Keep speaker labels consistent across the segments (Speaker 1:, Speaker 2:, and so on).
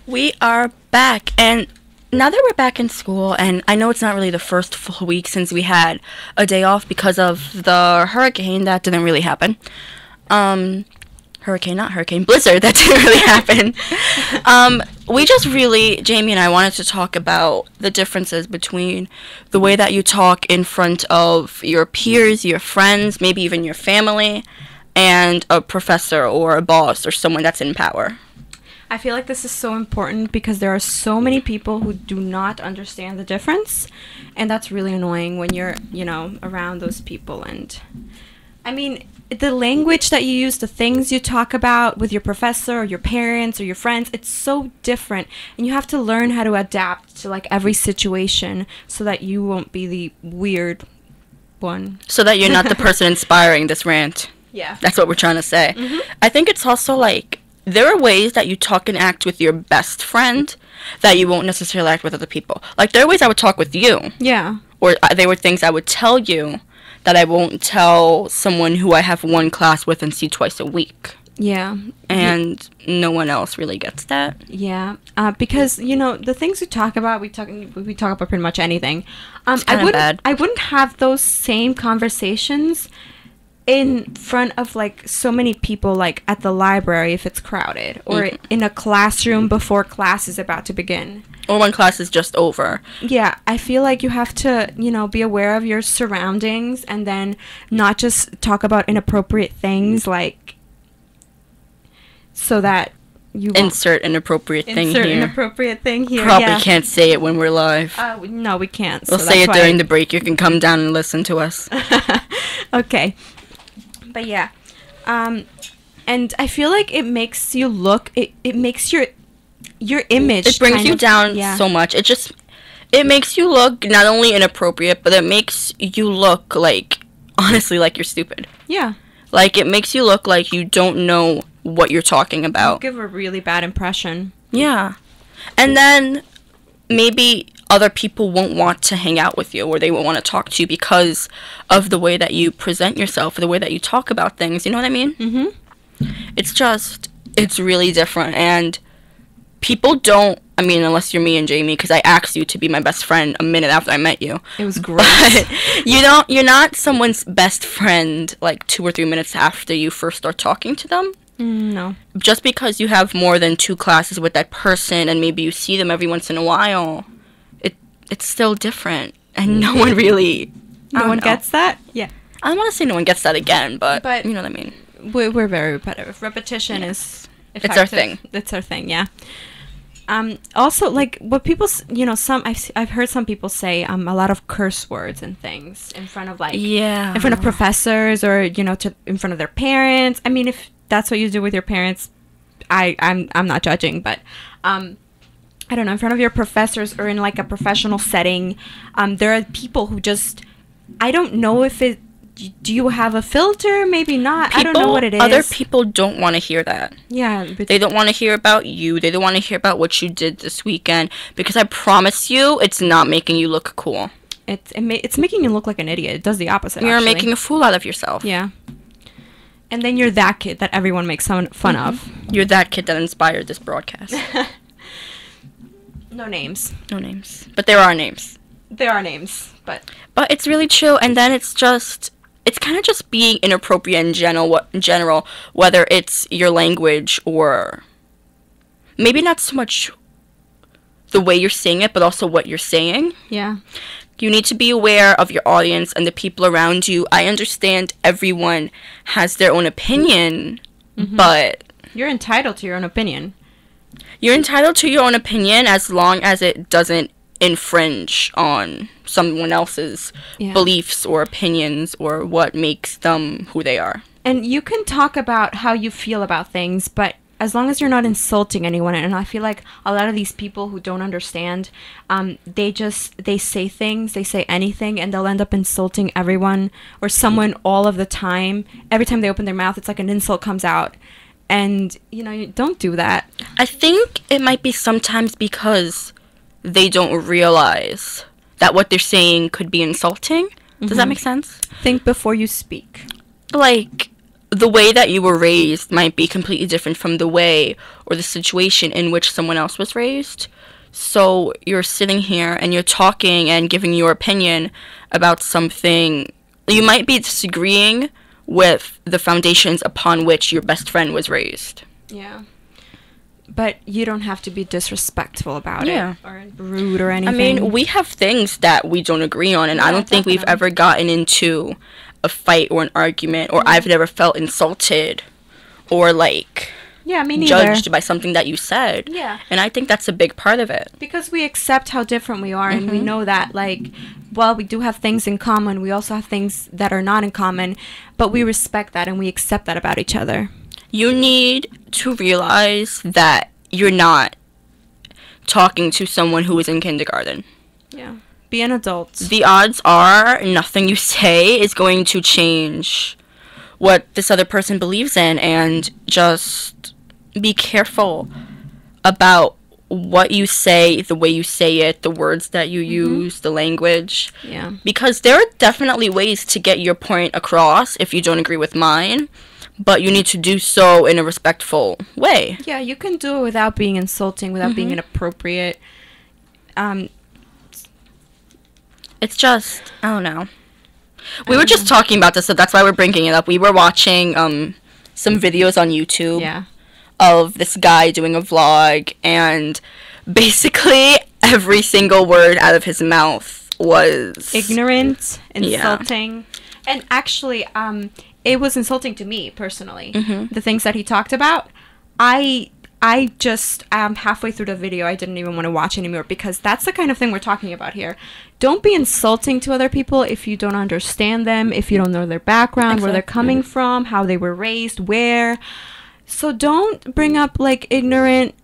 Speaker 1: We are back, and now that we're back in school, and I know it's not really the first full week since we had a day off because of the hurricane that didn't really happen. Not hurricane, blizzard that didn't really happen. We just really, Jamie and I wanted to talk about the differences between the way that you talk in front of your peers, your friends, maybe even your family, and a professor or a boss or someone that's in power.
Speaker 2: I feel like this is so important because there are so many people who do not understand the difference, and that's really annoying when you're, around those people. And I mean, the language that you use, the things you talk about with your professor or your parents or your friends, it's so different, and you have to learn how to adapt to like every situation so that you won't be the weird one.
Speaker 1: So that you're not the person inspiring this rant.
Speaker 2: Yeah.
Speaker 1: That's what we're trying to say.
Speaker 2: Mm-hmm.
Speaker 1: I think it's also like, there are ways that you talk and act with your best friend that you won't necessarily act with other people. Like, there are ways I would talk with you.
Speaker 2: Yeah.
Speaker 1: Or there were things I would tell you that I won't tell someone who I have one class with and see twice a week.
Speaker 2: Yeah.
Speaker 1: And no one else really gets that.
Speaker 2: Yeah. Because, the things we talk about, we talk about pretty much anything.
Speaker 1: It's kinda bad.
Speaker 2: I wouldn't have those same conversations in front of like so many people, like at the library if it's crowded, or in a classroom before class is about to begin,
Speaker 1: or when class is just over.
Speaker 2: Yeah, I feel like you have to, be aware of your surroundings and then not just talk about inappropriate things, like, so that you
Speaker 1: insert inappropriate thing here.
Speaker 2: Inappropriate thing here.
Speaker 1: Probably can't say it when we're live.
Speaker 2: No, we can't.
Speaker 1: We'll say it during the break. You can come down and listen to us.
Speaker 2: Okay. But yeah, and I feel like it makes you look. It makes your image.
Speaker 1: It brings you down so much. It makes you look not only inappropriate, but it makes you look like, honestly, like you're stupid.
Speaker 2: Yeah.
Speaker 1: Like, it makes you look like you don't know what you're talking about.
Speaker 2: You give a really bad impression.
Speaker 1: Yeah. And then maybe other people won't want to hang out with you, or they won't want to talk to you because of the way that you present yourself, or the way that you talk about things. You know what I mean?
Speaker 2: Mm-hmm.
Speaker 1: It's really different. And people don't, unless you're me and Jamie, because I asked you to be my best friend a minute after I met you.
Speaker 2: It was great.
Speaker 1: But you're not someone's best friend like 2 or 3 minutes after you first start talking to them.
Speaker 2: No.
Speaker 1: Just because you have more than 2 classes with that person and maybe you see them every once in a while, it's still different. And no one really...
Speaker 2: No one gets that? Yeah.
Speaker 1: I don't want to say no one gets that again, but you know what I mean.
Speaker 2: We're very repetitive. Repetition is effective.
Speaker 1: It's our thing.
Speaker 2: It's our thing, yeah. Also, like, what people, I've heard some people say a lot of curse words and things in front of, like...
Speaker 1: Yeah.
Speaker 2: In front of professors or, in front of their parents. I mean, if that's what you do with your parents, I'm not judging, but... I don't know, in front of your professors or in like a professional setting, there are people who just, I don't know if it, do you have a filter? Maybe not. I don't know what it is.
Speaker 1: Other people don't want to hear that.
Speaker 2: Yeah.
Speaker 1: They don't want to hear about you. They don't want to hear about what you did this weekend, because I promise you, it's not making you look cool.
Speaker 2: It's making you look like an idiot. It does the opposite,
Speaker 1: You're making a fool out of yourself.
Speaker 2: Yeah. And then you're that kid that everyone makes fun of.
Speaker 1: You're that kid that inspired this broadcast.
Speaker 2: No names.
Speaker 1: No names. But there are names.
Speaker 2: There are names, but
Speaker 1: it's really true. And then it's kind of just being inappropriate in general, whether it's your language or maybe not so much the way you're saying it, but also what you're saying.
Speaker 2: Yeah.
Speaker 1: You need to be aware of your audience and the people around you. I understand everyone has their own opinion, but...
Speaker 2: You're entitled to your own opinion.
Speaker 1: You're entitled to your own opinion as long as it doesn't infringe on someone else's beliefs or opinions or what makes them who they are.
Speaker 2: And you can talk about how you feel about things, but as long as you're not insulting anyone, and I feel like a lot of these people who don't understand, they say things, they say anything, and they'll end up insulting everyone or someone all of the time. Every time they open their mouth, it's like an insult comes out. And, you don't do that.
Speaker 1: I think it might be sometimes because they don't realize that what they're saying could be insulting. Does that make sense?
Speaker 2: Think before you speak.
Speaker 1: Like, the way that you were raised might be completely different from the way or the situation in which someone else was raised. So you're sitting here and you're talking and giving your opinion about something. You might be disagreeing with the foundations upon which your best friend was raised.
Speaker 2: Yeah. But you don't have to be disrespectful about
Speaker 1: Yeah.
Speaker 2: it or rude or anything.
Speaker 1: I mean, we have things that we don't agree on, and I
Speaker 2: Yeah,
Speaker 1: don't think we've
Speaker 2: definitely.
Speaker 1: ever gotten into a fight or an argument, or I've never felt insulted or, like,
Speaker 2: yeah, me neither.
Speaker 1: judged by something that you said.
Speaker 2: Yeah.
Speaker 1: And I think that's a big part of it.
Speaker 2: Because we accept how different we are, and we know that, like, while we do have things in common, we also have things that are not in common, but we respect that and we accept that about each other.
Speaker 1: You need to realize that you're not talking to someone who is in kindergarten.
Speaker 2: Yeah. Be an adult.
Speaker 1: The odds are nothing you say is going to change what this other person believes in, and just be careful about what you say, the way you say it, the words that you use, the language.
Speaker 2: Yeah.
Speaker 1: Because there are definitely ways to get your point across if you don't agree with mine, but you need to do so in a respectful way.
Speaker 2: Yeah, you can do it without being insulting, without being inappropriate.
Speaker 1: It's just, I don't know. We were just talking about this, so that's why we're bringing it up. We were watching some videos on YouTube
Speaker 2: Yeah.
Speaker 1: of this guy doing a vlog, and basically every single word out of his mouth was
Speaker 2: Ignorant,
Speaker 1: Yeah.
Speaker 2: insulting. And actually, it was insulting to me personally.
Speaker 1: Mm-hmm.
Speaker 2: The things that he talked about, I just halfway through the video, I didn't even want to watch anymore, because that's the kind of thing we're talking about here. Don't be insulting to other people if you don't understand them, if you don't know their background, where they're
Speaker 1: Exactly.
Speaker 2: coming from, how they were raised, where. So don't bring up like ignorant,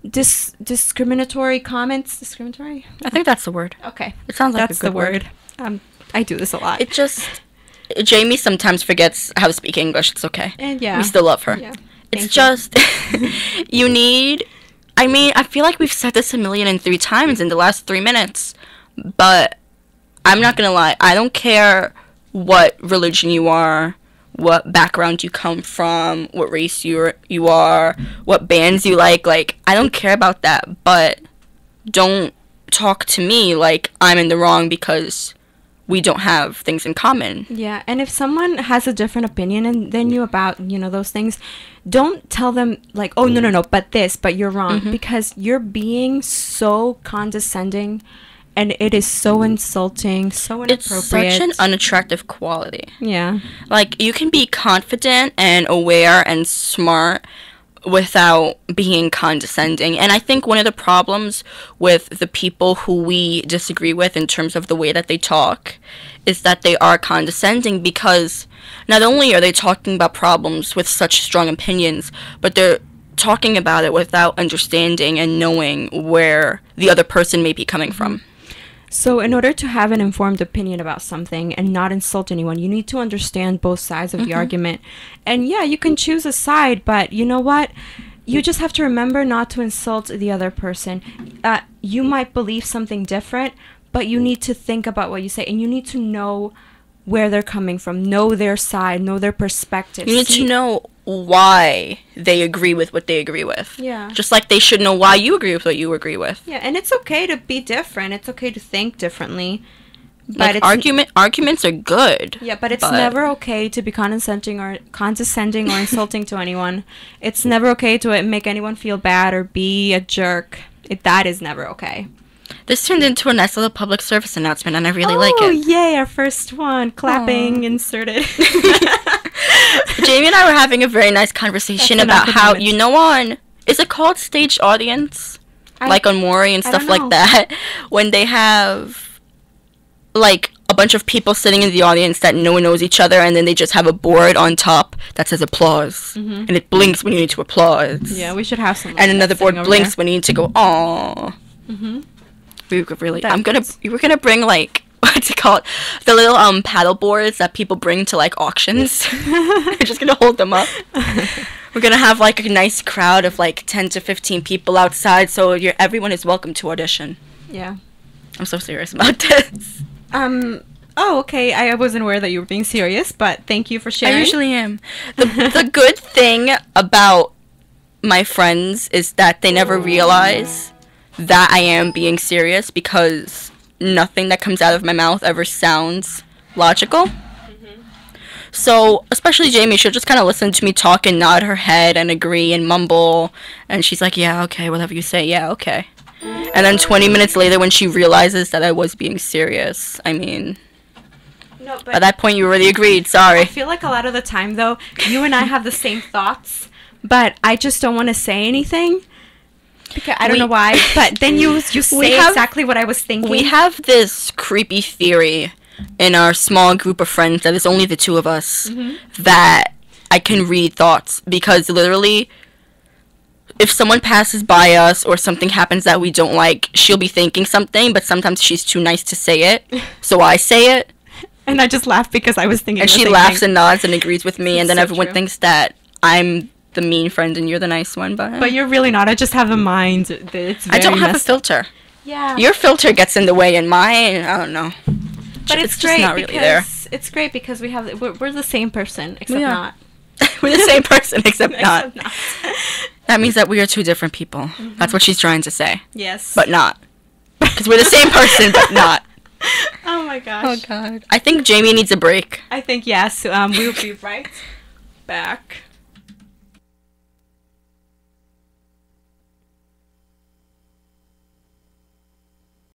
Speaker 2: discriminatory comments. Discriminatory?
Speaker 1: I think that's the word.
Speaker 2: Okay.
Speaker 1: It sounds like
Speaker 2: That's
Speaker 1: a good
Speaker 2: the word. I do this a lot.
Speaker 1: It just, Jamie sometimes forgets how to speak English. It's okay.
Speaker 2: And yeah.
Speaker 1: We still love her.
Speaker 2: Yeah.
Speaker 1: It's
Speaker 2: Thank
Speaker 1: just, you need, I mean, I feel like we've said this 1,003 times in the last 3 minutes, but I'm not gonna lie, I don't care what religion you are, what background you come from, what race you are, what bands you like, I don't care about that, but don't talk to me like I'm in the wrong because we don't have things in common.
Speaker 2: Yeah, and if someone has a different opinion than you about, those things, don't tell them like, oh, no, but you're wrong, because you're being so condescending, and it is so insulting, so
Speaker 1: It's
Speaker 2: inappropriate.
Speaker 1: such an unattractive quality.
Speaker 2: Yeah.
Speaker 1: Like, you can be confident and aware and smart without being condescending. And I think one of the problems with the people who we disagree with in terms of the way that they talk is that they are condescending, because not only are they talking about problems with such strong opinions, but they're talking about it without understanding and knowing where the other person may be coming from.
Speaker 2: So in order to have an informed opinion about something and not insult anyone, you need to understand both sides of the argument. And yeah, you can choose a side, but you know what? You just have to remember not to insult the other person. You might believe something different, but you need to think about what you say, and you need to know where they're coming from, know their side, know their perspective.
Speaker 1: You need to know why they agree with what they agree with.
Speaker 2: Yeah.
Speaker 1: Just like they should know why you agree with what you agree with.
Speaker 2: Yeah, and it's okay to be different. It's okay to think differently.
Speaker 1: But
Speaker 2: it's
Speaker 1: arguments are good.
Speaker 2: Yeah, but it's never okay to be condescending or insulting to anyone. It's never okay to make anyone feel bad or be a jerk. That is never okay.
Speaker 1: This turned into a nice little public service announcement, and I really like
Speaker 2: Oh,
Speaker 1: it.
Speaker 2: yay, our first one. Clapping inserted.
Speaker 1: Jamie and I were having a very nice conversation
Speaker 2: That's
Speaker 1: about
Speaker 2: enough
Speaker 1: how,
Speaker 2: moment.
Speaker 1: is it called staged audience? Like on Maury and
Speaker 2: I
Speaker 1: stuff
Speaker 2: don't
Speaker 1: like
Speaker 2: know.
Speaker 1: that. When they have, like, a bunch of people sitting in the audience that no one knows each other, and then they just have a board on top that says applause. And it blinks when you need to applause.
Speaker 2: Yeah, we should have some.
Speaker 1: And another board blinks when you need to go, aww. We could really, we're gonna bring, like, what's it called? The little paddle boards that people bring to, like, auctions. We're just gonna hold them up. We're gonna have, like, a nice crowd of, like, 10 to 15 people outside, so everyone is welcome to audition.
Speaker 2: Yeah.
Speaker 1: I'm so serious about this.
Speaker 2: Oh, okay. I wasn't aware that you were being serious, but thank you for sharing.
Speaker 1: I usually am. The good thing about my friends is that they never realize that I am being serious, because nothing that comes out of my mouth ever sounds logical. So, especially Jamie, she'll just kind of listen to me talk and nod her head and agree and mumble. And she's like, yeah, okay, whatever you say, yeah, okay. And then 20 minutes later, when she realizes that I was being serious, I mean,
Speaker 2: No,
Speaker 1: at
Speaker 2: but
Speaker 1: that point you already agreed, sorry.
Speaker 2: I feel like a lot of the time, though, you and I have the same thoughts, but I just don't want to say anything. Because I don't know why, but then you say exactly what I was thinking.
Speaker 1: We have this creepy theory in our small group of friends that is only the two of us, that I can read thoughts, because literally, if someone passes by us or something happens that we don't like, she'll be thinking something, but sometimes she's too nice to say it, so I say it.
Speaker 2: And I just laugh because I was thinking
Speaker 1: And
Speaker 2: the
Speaker 1: she
Speaker 2: same
Speaker 1: laughs
Speaker 2: thing.
Speaker 1: and nods and agrees with me, and then
Speaker 2: So
Speaker 1: everyone
Speaker 2: true.
Speaker 1: thinks that I'm the mean friend and you're the nice one, but
Speaker 2: But you're really not. I just have a mind that it's very
Speaker 1: I don't have a
Speaker 2: messed-
Speaker 1: filter.
Speaker 2: Yeah.
Speaker 1: Your filter gets in the way, and mine, I don't know.
Speaker 2: But
Speaker 1: it's
Speaker 2: it's
Speaker 1: just
Speaker 2: great
Speaker 1: not really there.
Speaker 2: because it's great because we're the same person except
Speaker 1: We are.
Speaker 2: not.
Speaker 1: We're the same person, except not.
Speaker 2: Except not.
Speaker 1: That means that we are two different people. That's what she's trying to say.
Speaker 2: Yes.
Speaker 1: But not. Because we're the same person, but not.
Speaker 2: Oh my gosh.
Speaker 1: God. I think Jamie needs a break.
Speaker 2: I think yes. We'll be right back.